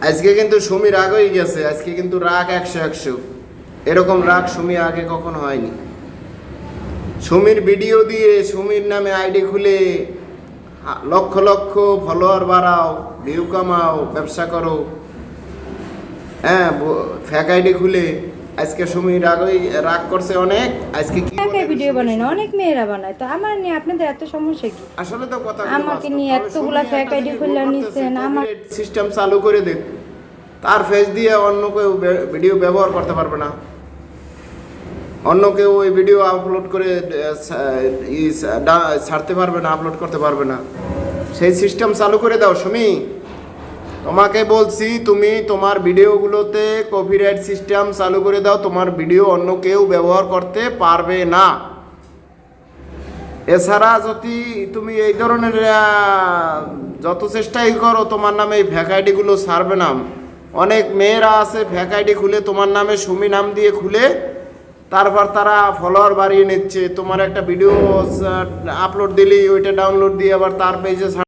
আজকে কিন্তু সুমি রাগ হয়ে গেছে, আজকে কিন্তু রাগ 100-100। এরকম রাগ সুমি আগে কখনো হয়নি। সুমির ভিডিও দিয়ে সুমির নামে আইডি খুলে লক্ষ লক্ষ ফলোয়ার বাড়াও, ভিউ কামাও, ব্যবসা করো, হ্যাঁ, ফেক আইডি খুলে। আজকে সুমি রাগ করছে অনেক। আজকে কি বলে ভিডিও বানায় না, অনেক মেয়েরা বানায়, তো আমার নিয়ে আপনাদের এত সমস্যা কি? আসলে তো কথা আমাকে নিয়ে এতগুলা ফেক আইডি খুলে নিছেন। আমার সিস্টেম চালু করে দেন, তার ফেস দিয়ে অন্য কেউ ভিডিও ব্যবহার করতে পারবে না, অন্য কেউ ওই ভিডিও আপলোড করে ছাড়তে পারবে না, আপলোড করতে পারবে না। সেই সিস্টেম চালু করে দাও সুমি। তোমাকে বলছি, তুমি তোমার ভিডিওগুলোতে কপিরাইট সিস্টেম চালু করে দাও, তোমার ভিডিও অন্য কেউ ব্যবহার করতে পারবে না। এছাড়া যদি তুমি এই ধরনের যত চেষ্টাই করো, তোমার নামে এই ফেক আইডিগুলো ছাড়বে না। অনেক মেয়েরা আছে ফেক আইডি খুলে তোমার নামে সুমি নাম দিয়ে খুলে, তারপর তারা ফলোয়ার বাড়িয়ে নিচ্ছে। তোমার একটা ভিডিও আপলোড দিলেই ওইটা ডাউনলোড দিয়ে আবার তার পেজে